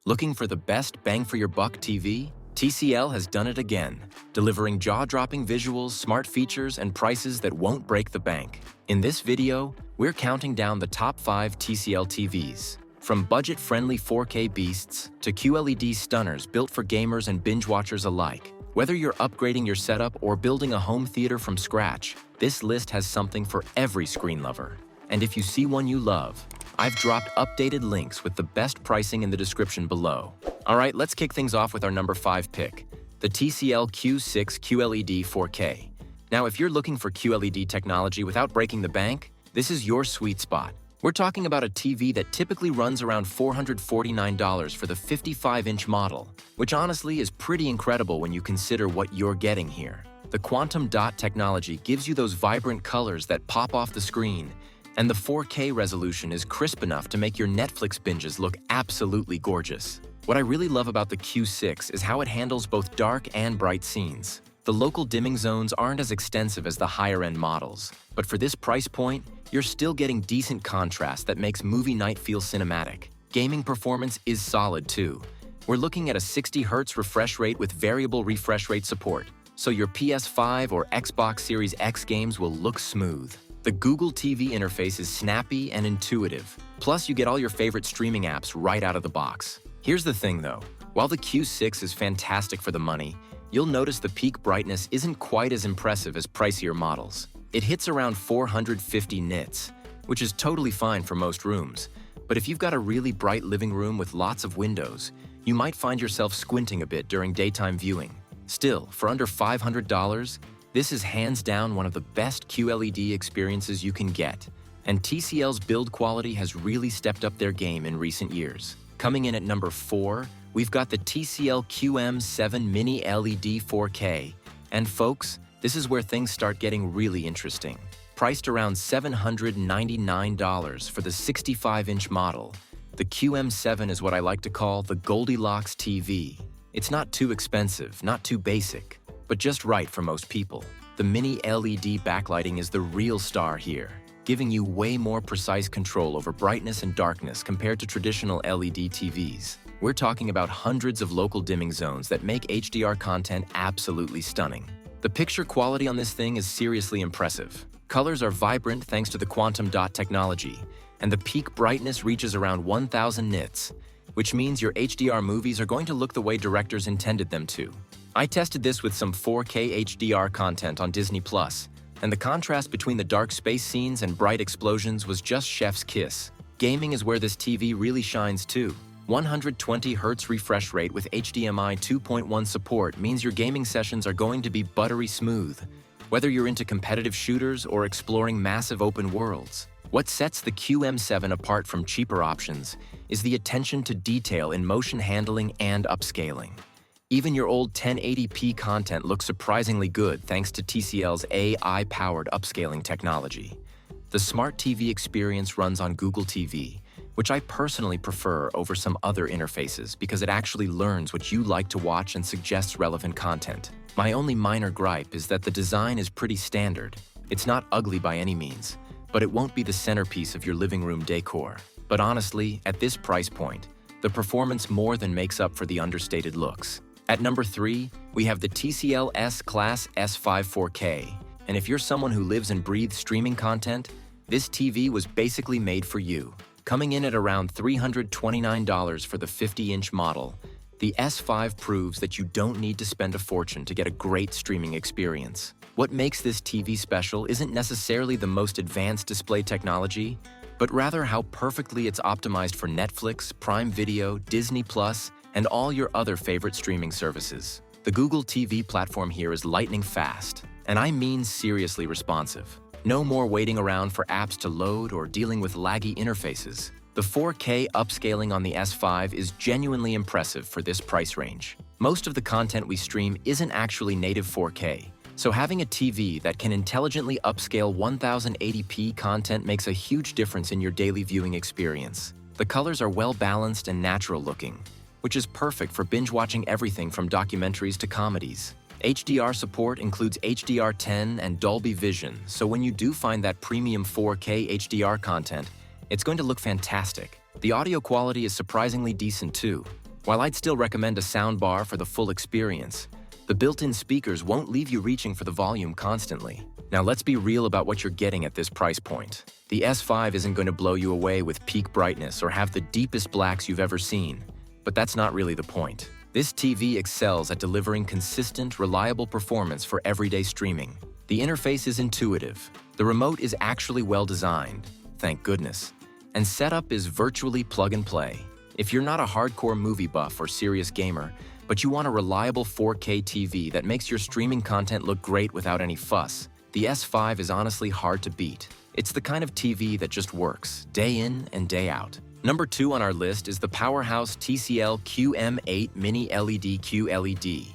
Looking for the best bang-for-your-buck TV? TCL has done it again, delivering jaw-dropping visuals, smart features, and prices that won't break the bank. In this video, we're counting down the top 5 TCL TVs. From budget-friendly 4K beasts to QLED stunners built for gamers and binge-watchers alike. Whether you're upgrading your setup or building a home theater from scratch, this list has something for every screen lover. And if you see one you love, I've dropped updated links with the best pricing in the description below. Alright, let's kick things off with our number 5 pick, the TCL Q6 QLED 4K. Now, if you're looking for QLED technology without breaking the bank, this is your sweet spot. We're talking about a TV that typically runs around $449 for the 55-inch model, which honestly is pretty incredible when you consider what you're getting here. The quantum dot technology gives you those vibrant colors that pop off the screen, and the 4K resolution is crisp enough to make your Netflix binges look absolutely gorgeous. What I really love about the Q6 is how it handles both dark and bright scenes. The local dimming zones aren't as extensive as the higher-end models, but for this price point, you're still getting decent contrast that makes movie night feel cinematic. Gaming performance is solid too. We're looking at a 60 Hz refresh rate with variable refresh rate support, so your PS5 or Xbox Series X games will look smooth. The Google TV interface is snappy and intuitive, plus you get all your favorite streaming apps right out of the box. Here's the thing though, while the Q6 is fantastic for the money, you'll notice the peak brightness isn't quite as impressive as pricier models. It hits around 450 nits, which is totally fine for most rooms, but if you've got a really bright living room with lots of windows, you might find yourself squinting a bit during daytime viewing. Still, for under $500, this is hands down one of the best QLED experiences you can get, and TCL's build quality has really stepped up their game in recent years. Coming in at number 4, we've got the TCL QM7 MiniLED 4K, and folks, this is where things start getting really interesting. Priced around $799 for the 65-inch model, the QM7 is what I like to call the Goldilocks TV. It's not too expensive, not too basic, but just right for most people. The Mini LED backlighting is the real star here, giving you way more precise control over brightness and darkness compared to traditional LED TVs. We're talking about hundreds of local dimming zones that make HDR content absolutely stunning. The picture quality on this thing is seriously impressive. Colors are vibrant thanks to the quantum dot technology, and the peak brightness reaches around 1000 nits, which means your HDR movies are going to look the way directors intended them to. I tested this with some 4K HDR content on Disney+, and the contrast between the dark space scenes and bright explosions was just chef's kiss. Gaming is where this TV really shines too. 120 Hz refresh rate with HDMI 2.1 support means your gaming sessions are going to be buttery smooth, whether you're into competitive shooters or exploring massive open worlds. What sets the QM7 apart from cheaper options is the attention to detail in motion handling and upscaling. Even your old 1080p content looks surprisingly good thanks to TCL's AI-powered upscaling technology. The Smart TV experience runs on Google TV, which I personally prefer over some other interfaces because it actually learns what you like to watch and suggests relevant content. My only minor gripe is that the design is pretty standard. It's not ugly by any means, but it won't be the centerpiece of your living room decor. But honestly, at this price point, the performance more than makes up for the understated looks. At number 3, we have the TCL Class S5 4K, and if you're someone who lives and breathes streaming content, this TV was basically made for you. Coming in at around $329 for the 50-inch model, the S5 proves that you don't need to spend a fortune to get a great streaming experience. What makes this TV special isn't necessarily the most advanced display technology, but rather how perfectly it's optimized for Netflix, Prime Video, Disney+, and all your other favorite streaming services. The Google TV platform here is lightning fast, and I mean seriously responsive. No more waiting around for apps to load or dealing with laggy interfaces. The 4K upscaling on the S5 is genuinely impressive for this price range. Most of the content we stream isn't actually native 4K, so having a TV that can intelligently upscale 1080p content makes a huge difference in your daily viewing experience. The colors are well balanced and natural looking, which is perfect for binge-watching everything from documentaries to comedies. HDR support includes HDR10 and Dolby Vision, so when you do find that premium 4K HDR content, it's going to look fantastic. The audio quality is surprisingly decent too. While I'd still recommend a soundbar for the full experience, the built-in speakers won't leave you reaching for the volume constantly. Now let's be real about what you're getting at this price point. The S5 isn't going to blow you away with peak brightness or have the deepest blacks you've ever seen, but that's not really the point. This TV excels at delivering consistent, reliable performance for everyday streaming. The interface is intuitive. The remote is actually well designed, thank goodness. And setup is virtually plug and play. If you're not a hardcore movie buff or serious gamer, but you want a reliable 4K TV that makes your streaming content look great without any fuss, the S5 is honestly hard to beat. It's the kind of TV that just works, day in and day out. Number 2 on our list is the powerhouse TCL QM8 MiniLED QLED.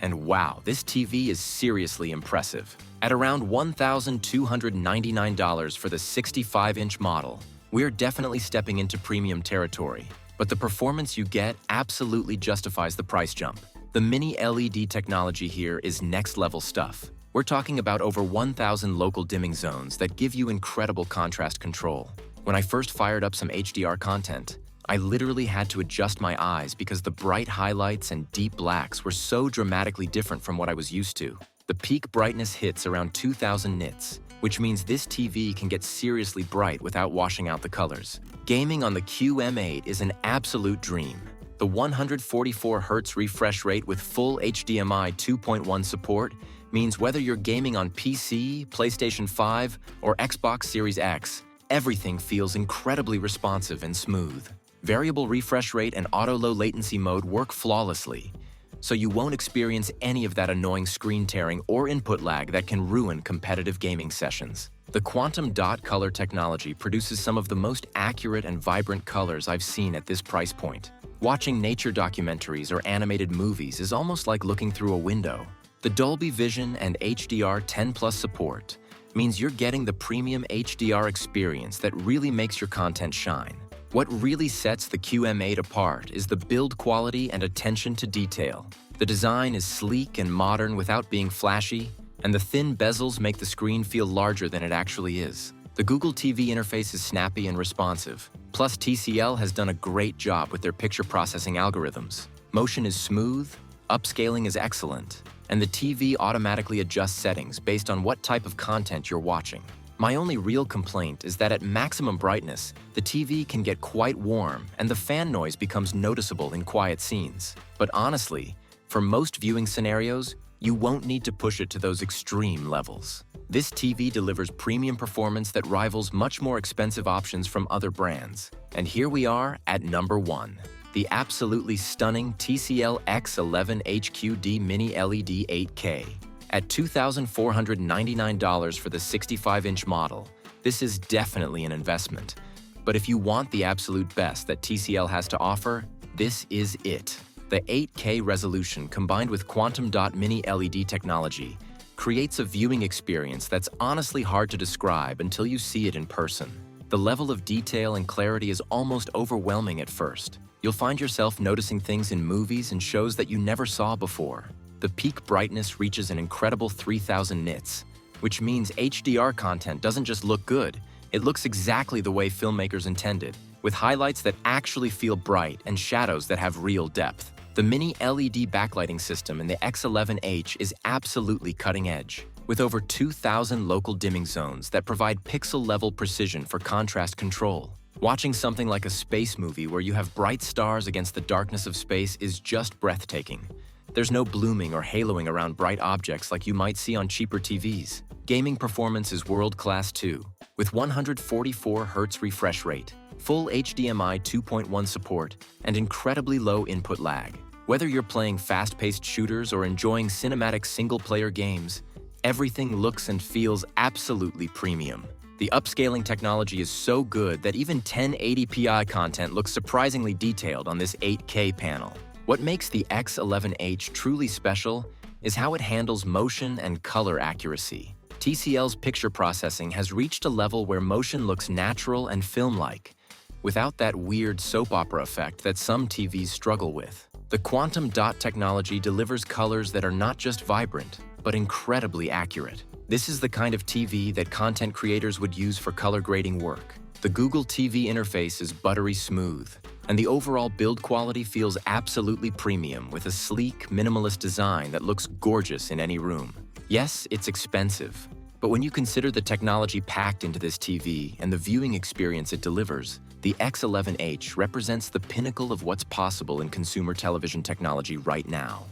And wow, this TV is seriously impressive. At around $1,299 for the 65-inch model, we're definitely stepping into premium territory. But the performance you get absolutely justifies the price jump. The Mini-LED technology here is next-level stuff. We're talking about over 1,000 local dimming zones that give you incredible contrast control. When I first fired up some HDR content, I literally had to adjust my eyes because the bright highlights and deep blacks were so dramatically different from what I was used to. The peak brightness hits around 2,000 nits, which means this TV can get seriously bright without washing out the colors. Gaming on the QM8 is an absolute dream. The 144 Hz refresh rate with full HDMI 2.1 support means whether you're gaming on PC, PlayStation 5, or Xbox Series X, everything feels incredibly responsive and smooth. Variable refresh rate and auto low latency mode work flawlessly, so you won't experience any of that annoying screen tearing or input lag that can ruin competitive gaming sessions. The quantum dot color technology produces some of the most accurate and vibrant colors I've seen at this price point. Watching nature documentaries or animated movies is almost like looking through a window. The Dolby Vision and HDR10+ support means you're getting the premium HDR experience that really makes your content shine. What really sets the QM8 apart is the build quality and attention to detail. The design is sleek and modern without being flashy, and the thin bezels make the screen feel larger than it actually is. The Google TV interface is snappy and responsive. Plus, TCL has done a great job with their picture processing algorithms. Motion is smooth, upscaling is excellent, and the TV automatically adjusts settings based on what type of content you're watching. My only real complaint is that at maximum brightness, the TV can get quite warm and the fan noise becomes noticeable in quiet scenes. But honestly, for most viewing scenarios, you won't need to push it to those extreme levels. This TV delivers premium performance that rivals much more expensive options from other brands. And here we are at number 1. The absolutely stunning TCL X11H MiniLED 8K. At $2,499 for the 65-inch model, this is definitely an investment. But if you want the absolute best that TCL has to offer, this is it. The 8K resolution combined with quantum dot mini-LED technology creates a viewing experience that's honestly hard to describe until you see it in person. The level of detail and clarity is almost overwhelming at first. You'll find yourself noticing things in movies and shows that you never saw before. The peak brightness reaches an incredible 3,000 nits, which means HDR content doesn't just look good, it looks exactly the way filmmakers intended, with highlights that actually feel bright and shadows that have real depth. The Mini-LED backlighting system in the X11H is absolutely cutting edge, with over 2,000 local dimming zones that provide pixel-level precision for contrast control. Watching something like a space movie where you have bright stars against the darkness of space is just breathtaking. There's no blooming or haloing around bright objects like you might see on cheaper TVs. Gaming performance is world-class too, with 144 Hz refresh rate, full HDMI 2.1 support, and incredibly low input lag. Whether you're playing fast-paced shooters or enjoying cinematic single-player games, everything looks and feels absolutely premium. The upscaling technology is so good that even 1080p content looks surprisingly detailed on this 8K panel. What makes the X11H truly special is how it handles motion and color accuracy. TCL's picture processing has reached a level where motion looks natural and film-like, without that weird soap opera effect that some TVs struggle with. The quantum dot technology delivers colors that are not just vibrant, but incredibly accurate. This is the kind of TV that content creators would use for color grading work. The Google TV interface is buttery smooth, And the overall build quality feels absolutely premium with a sleek, minimalist design that looks gorgeous in any room. Yes, it's expensive, but when you consider the technology packed into this TV and the viewing experience it delivers, the X11H represents the pinnacle of what's possible in consumer television technology right now.